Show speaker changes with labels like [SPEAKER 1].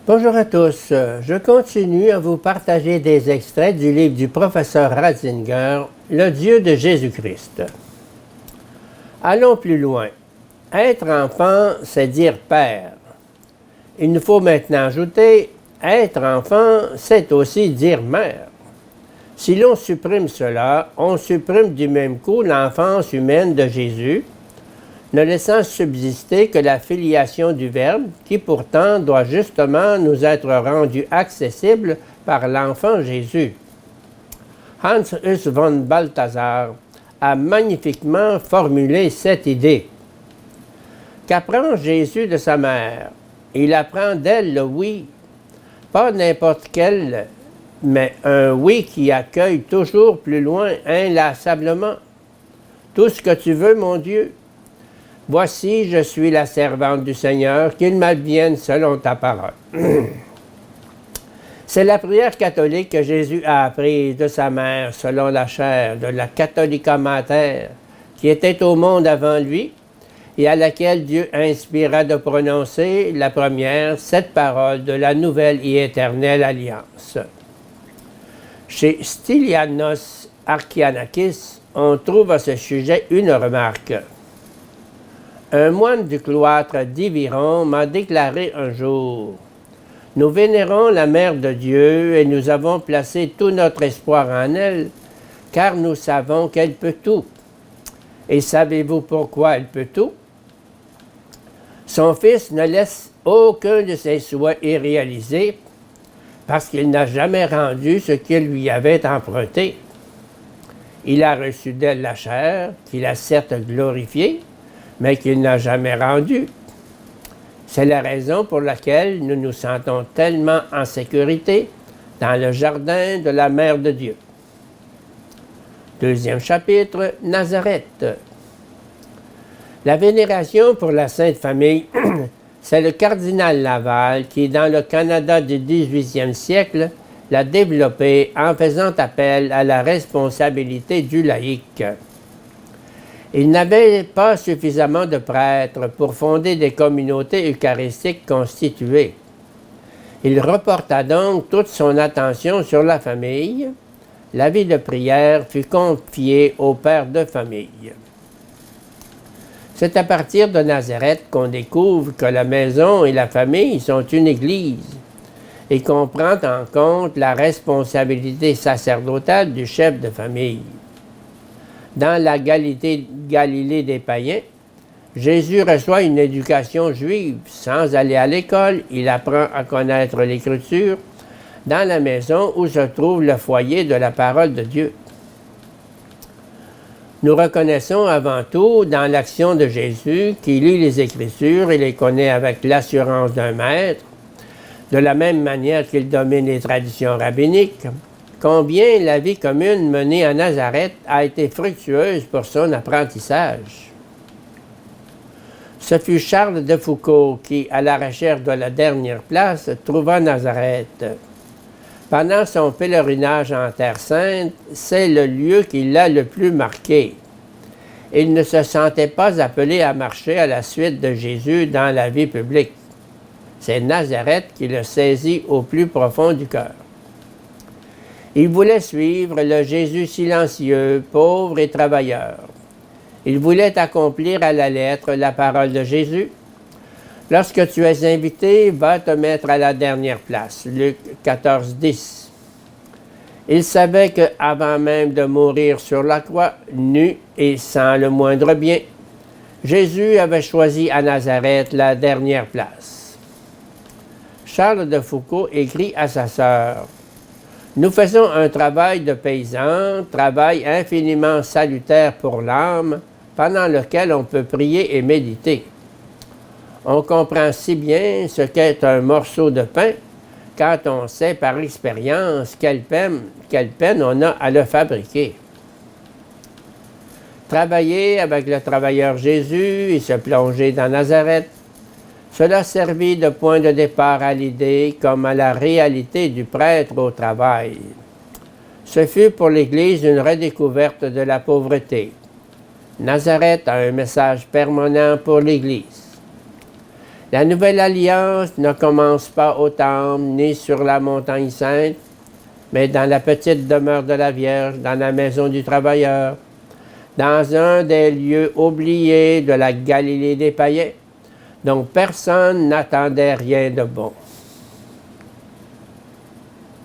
[SPEAKER 1] Bonjour à tous. Je continue à vous partager des extraits du livre du professeur Ratzinger, Le Dieu de Jésus-Christ. Allons plus loin. Être enfant, c'est dire Père. Il nous faut maintenant ajouter, être enfant, c'est aussi dire Mère. Si l'on supprime cela, on supprime du même coup l'enfance humaine de Jésus, ne laissant subsister que la filiation du Verbe, qui pourtant doit justement nous être rendu accessible par l'enfant Jésus. Hans Hus von Balthasar a magnifiquement formulé cette idée. Qu'apprend Jésus de sa mère? Il apprend d'elle le oui, pas n'importe quel, mais un oui qui accueille toujours plus loin, inlassablement. Tout ce que tu veux, mon Dieu. Voici, je suis la servante du Seigneur, qu'il m'advienne selon ta parole. C'est la prière catholique que Jésus a apprise de sa mère selon la chair, de la Catholica Mater, qui était au monde avant lui, et à laquelle Dieu inspira de prononcer la première, cette parole de la nouvelle et éternelle alliance. Chez Stylianos Archianakis, on trouve à ce sujet une remarque. Un moine du cloître d'Iviron m'a déclaré un jour « Nous vénérons la Mère de Dieu et nous avons placé tout notre espoir en elle, car nous savons qu'elle peut tout. Et savez-vous pourquoi elle peut tout? Son Fils ne laisse aucun de ses souhaits irréalisés, parce qu'il n'a jamais rendu ce qu'il lui avait emprunté. Il a reçu d'elle la chair, qu'il a certes glorifiée, mais qu'il n'a jamais rendu. C'est la raison pour laquelle nous nous sentons tellement en sécurité dans le jardin de la Mère de Dieu. Deuxième chapitre, Nazareth. La vénération pour la Sainte Famille, c'est le cardinal Laval qui, dans le Canada du 18e siècle, l'a développé en faisant appel à la responsabilité du laïc. Il n'avait pas suffisamment de prêtres pour fonder des communautés eucharistiques constituées. Il reporta donc toute son attention sur la famille. La vie de prière fut confiée au père de famille. C'est à partir de Nazareth qu'on découvre que la maison et la famille sont une église et qu'on prend en compte la responsabilité sacerdotale du chef de famille. Dans la Galilée des païens, Jésus reçoit une éducation juive. Sans aller à l'école, il apprend à connaître l'Écriture dans la maison où se trouve le foyer de la parole de Dieu. Nous reconnaissons avant tout dans l'action de Jésus qui lit les Écritures et les connaît avec l'assurance d'un maître, de la même manière qu'il domine les traditions rabbiniques, combien la vie commune menée à Nazareth a été fructueuse pour son apprentissage. Ce fut Charles de Foucault qui, à la recherche de la dernière place, trouva Nazareth. Pendant son pèlerinage en Terre Sainte, c'est le lieu qui l'a le plus marqué. Il ne se sentait pas appelé à marcher à la suite de Jésus dans la vie publique. C'est Nazareth qui le saisit au plus profond du cœur. Il voulait suivre le Jésus silencieux, pauvre et travailleur. Il voulait accomplir à la lettre la parole de Jésus. Lorsque tu es invité, va te mettre à la dernière place. Luc 14, 10. Il savait qu'avant même de mourir sur la croix, nu et sans le moindre bien, Jésus avait choisi à Nazareth la dernière place. Charles de Foucault écrit à sa sœur « Nous faisons un travail de paysan, travail infiniment salutaire pour l'âme, pendant lequel on peut prier et méditer. On comprend si bien ce qu'est un morceau de pain quand on sait par expérience quelle peine on a à le fabriquer. » Travailler avec le travailleur Jésus et se plonger dans Nazareth, cela servit de point de départ à l'idée comme à la réalité du prêtre au travail. Ce fut pour l'Église une redécouverte de la pauvreté. Nazareth a un message permanent pour l'Église. La nouvelle alliance ne commence pas au temple ni sur la montagne sainte, mais dans la petite demeure de la Vierge, dans la maison du travailleur, dans un des lieux oubliés de la Galilée des païens, dont personne n'attendait rien de bon.